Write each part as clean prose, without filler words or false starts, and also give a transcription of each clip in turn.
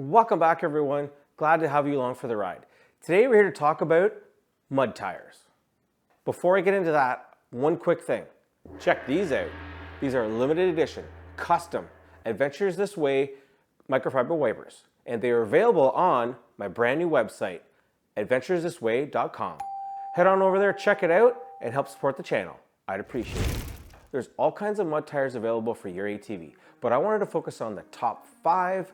Welcome back, everyone. Glad to have you along for the ride. Today we're here to talk about mud tires. Before I get into that, one quick thing. Check these out. These are limited edition, custom, Adventures This Way microfiber wipers. And they are available on my brand new website, adventuresthisway.com. Head on over there, check it out, and help support the channel. I'd appreciate it. There's all kinds of mud tires available for your ATV, but I wanted to focus on the top 5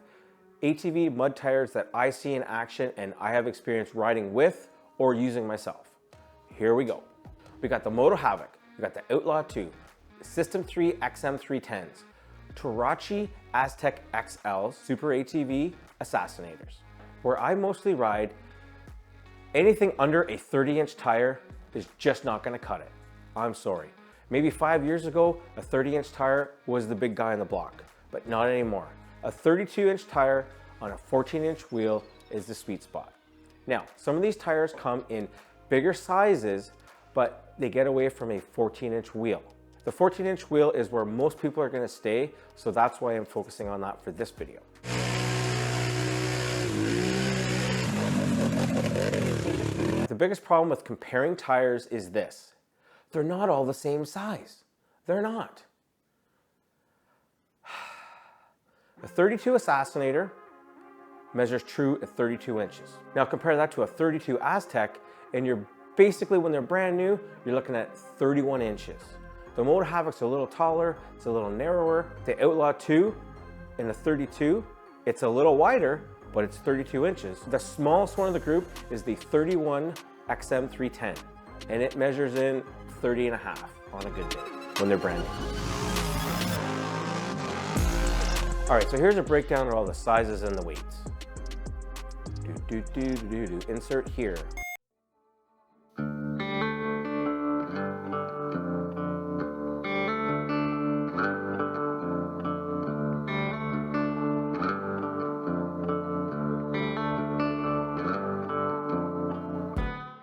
ATV mud tires that I see in action and I have experience riding with or using myself. Here we go. We got the Moto Havoc, we got the Outlaw 2, System 3 XM310s, Tarachi Aztec XLs, Super ATV Assassinators. Where I mostly ride, anything under a 30-inch tire is just not gonna cut it. I'm sorry. Maybe 5 years ago, a 30-inch tire was the big guy on the block, but not anymore. A 32-inch tire on a 14-inch wheel is the sweet spot. Now, some of these tires come in bigger sizes, but they get away from a 14-inch wheel. The 14-inch wheel is where most people are gonna stay, so that's why I'm focusing on that for this video. The biggest problem with comparing tires is this. They're not all the same size. They're not. A 32 Assassinator measures true at 32 inches. Now compare that to a 32 Aztec, and you're basically, when they're brand new, you're looking at 31 inches. The Moto Havoc's a little taller, it's a little narrower. The Outlaw 2 in the 32, it's a little wider, but it's 32 inches. The smallest one of the group is the 31 XM310, and it measures in 30 and a half on a good day when they're brand new. All right, so here's a breakdown of all the sizes and the weights. Insert here.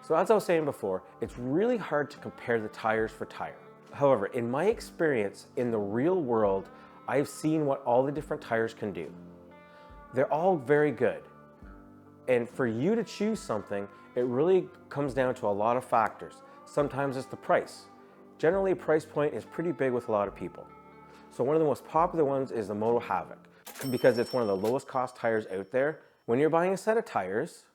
So as I was saying before, it's really hard to compare the tires for tire. However, in my experience in the real world, I've seen what all the different tires can do. They're all very good. And for you to choose something, it really comes down to a lot of factors. Sometimes it's the price. Generally, price point is pretty big with a lot of people. So one of the most popular ones is the Moto Havoc, because it's one of the lowest cost tires out there. When you're buying a set of tires,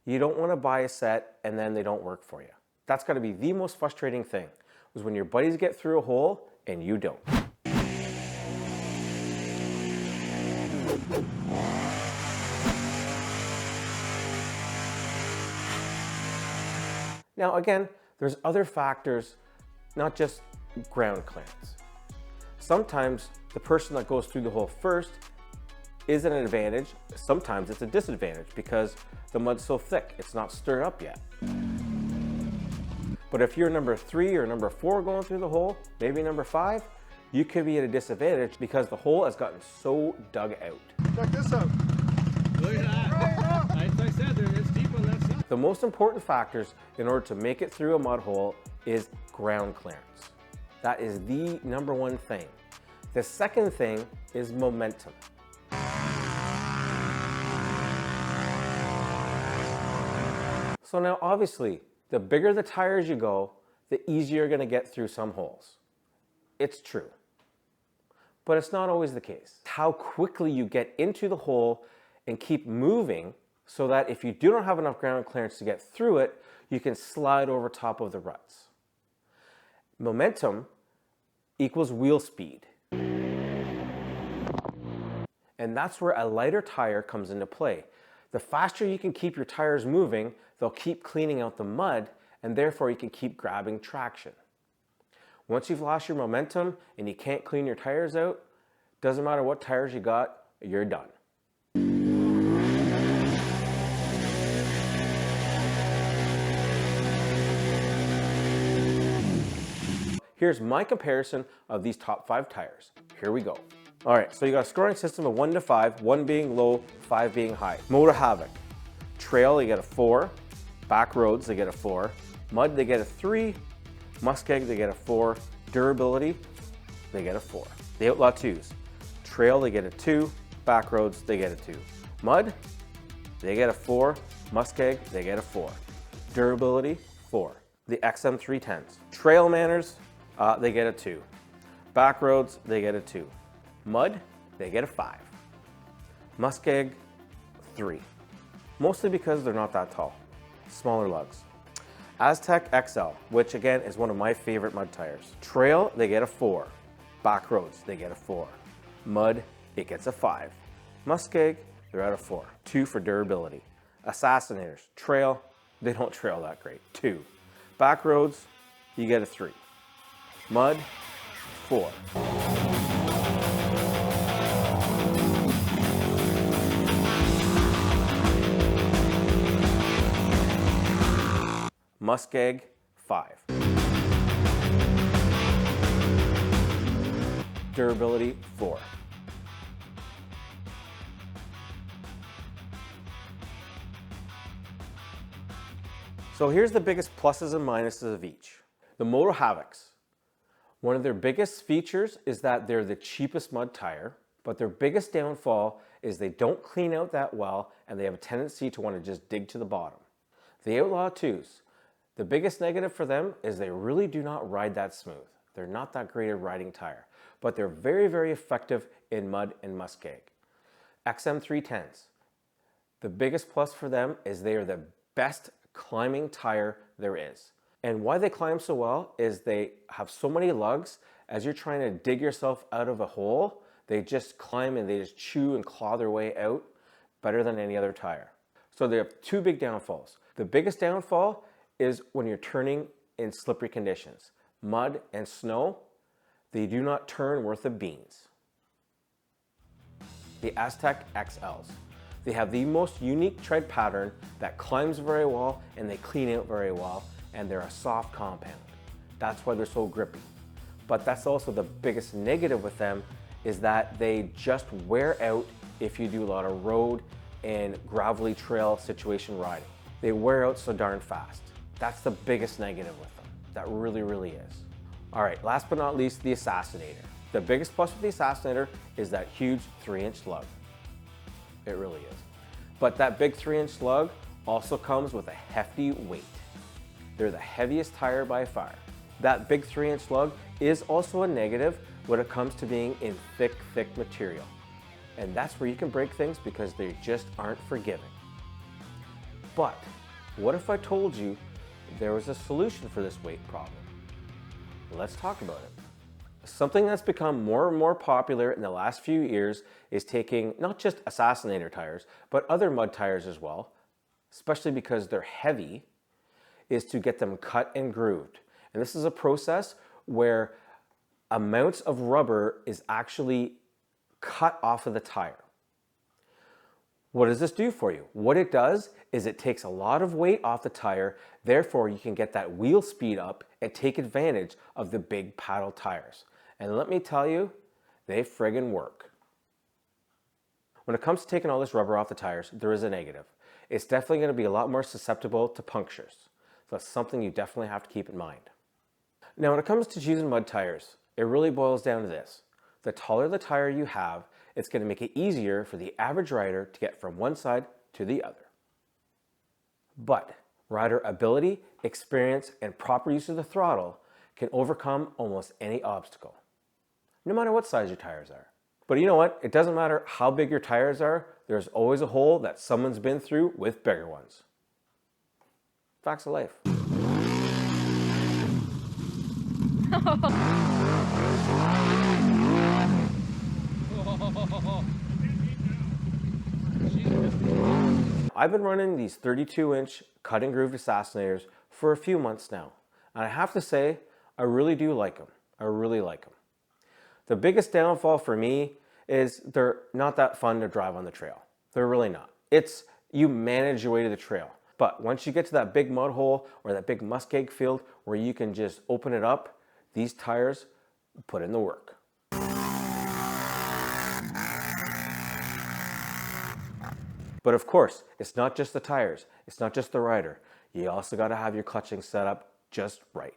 you don't want to buy a set and then they don't work for you. That's got to be the most frustrating thing, is when your buddies get through a hole and you don't. Now again, there's other factors, not just ground clearance. Sometimes the person that goes through the hole first is an advantage. Sometimes it's a disadvantage because the mud's so thick, it's not stirred up yet. But if you're number 3 or number 4 going through the hole, maybe number 5, you could be at a disadvantage because the hole has gotten so dug out. Check this out. Look at that. Like I said, it's deep on that side. The most important factors in order to make it through a mud hole is ground clearance. That is the number one thing. The second thing is momentum. So now obviously, the bigger the tires you go, the easier you're gonna get through some holes. It's true. But it's not always the case. How quickly you get into the hole and keep moving so that if you do not have enough ground clearance to get through it, you can slide over top of the ruts. Momentum equals wheel speed. And that's where a lighter tire comes into play. The faster you can keep your tires moving, they'll keep cleaning out the mud, and therefore you can keep grabbing traction. Once you've lost your momentum and you can't clean your tires out, doesn't matter what tires you got, you're done. Here's my comparison of these top 5 tires. Here we go. All right, so you got a scoring system of 1 to 5, 1 being low, 5 being high. Moto Havoc. Trail, they get a 4. Back roads, they get a 4. Mud, they get a 3. Muskeg, they get a 4. Durability, they get a 4. The Outlaw 2s. Trail, they get a 2. Back roads, they get a 2. Mud, they get a 4. Muskeg, they get a 4. Durability, 4. The XM310s. Trail manners, they get a 2. Back roads, they get a 2. Mud, they get a 5. Muskeg, 3. Mostly because they're not that tall. Smaller lugs. Aztec XL, which again is one of my favorite mud tires. Trail, they get a 4. Back roads, they get a 4. Mud, it gets a 5. Muskeg, they're at a 4. 2 for durability. Assassinators, trail, they don't trail that great. 2. Back roads, you get a 3. Mud, 4. Muskeg, 5. Durability, 4. So here's the biggest pluses and minuses of each. The Moto Havocs. One of their biggest features is that they're the cheapest mud tire, but their biggest downfall is they don't clean out that well and they have a tendency to want to just dig to the bottom. The Outlaw 2s. The biggest negative for them is they really do not ride that smooth. They're not that great at riding tire, but they're very, very effective in mud and muskeg. XM310s. The biggest plus for them is they are the best climbing tire there is. And why they climb so well is they have so many lugs. As you're trying to dig yourself out of a hole, they just climb and they just chew and claw their way out better than any other tire. So they have 2 big downfalls. The biggest downfall is when you're turning in slippery conditions. Mud and snow, they do not turn worth of beans. The Aztec XLs. They have the most unique tread pattern that climbs very well and they clean out very well, and they're a soft compound. That's why they're so grippy. But that's also the biggest negative with them, is that they just wear out if you do a lot of road and gravelly trail situation riding. They wear out so darn fast. That's the biggest negative with them. That really, really is. All right, last but not least, the Assassinator. The biggest plus with the Assassinator is that huge 3-inch lug. It really is. But that big 3-inch lug also comes with a hefty weight. They're the heaviest tire by far. That big 3-inch lug is also a negative when it comes to being in thick, thick material. And that's where you can break things because they just aren't forgiving. But what if I told you there was a solution for this weight problem? Let's talk about it. Something that's become more and more popular in the last few years is taking not just Assassinator tires, but other mud tires as well, especially because they're heavy, is to get them cut and grooved. And this is a process where amounts of rubber is actually cut off of the tire. What does this do for you? What it does is it takes a lot of weight off the tire, therefore you can get that wheel speed up and take advantage of the big paddle tires. And let me tell you, they friggin' work. When it comes to taking all this rubber off the tires, there is a negative. It's definitely going to be a lot more susceptible to punctures. So that's something you definitely have to keep in mind. Now when it comes to choosing mud tires, it really boils down to this. The taller the tire you have, it's going to make it easier for the average rider to get from one side to the other. But rider ability, experience, and proper use of the throttle can overcome almost any obstacle, no matter what size your tires are. But you know what? It doesn't matter how big your tires are, there's always a hole that someone's been through with bigger ones. Facts of life. I've been running these 32-inch cut and grooved Assassinators for a few months now, and I have to say, I really do like them. I really like them. The biggest downfall for me is they're not that fun to drive on the trail. They're really not. It's you manage your way to the trail. But once you get to that big mud hole or that big muskeg field where you can just open it up, these tires put in the work. But of course, it's not just the tires. It's not just the rider. You also got to have your clutching set up just right.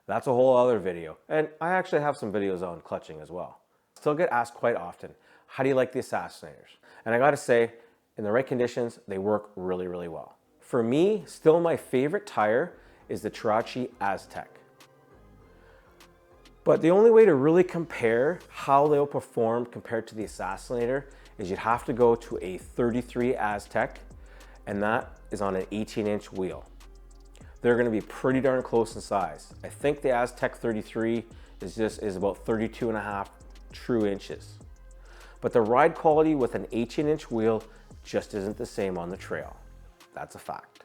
That's a whole other video. And I actually have some videos on clutching as well. Still get asked quite often, how do you like the Assassinators? And I gotta say, in the right conditions, they work really, really well. For me, still my favorite tire is the Tirachi Aztec. But the only way to really compare how they'll perform compared to the Assassinator is you'd have to go to a 33 Aztec, and that is on an 18-inch wheel. They're gonna be pretty darn close in size. I think the Aztec 33 is about 32.5 true inches. But the ride quality with an 18-inch wheel just isn't the same on the trail. That's a fact.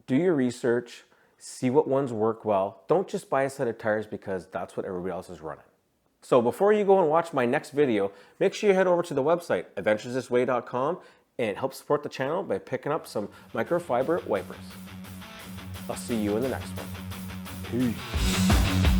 Do your research, see what ones work well. Don't just buy a set of tires because that's what everybody else is running. So before you go and watch my next video, make sure you head over to the website, adventuresthisway.com, and help support the channel by picking up some microfiber wipers. I'll see you in the next one. Peace.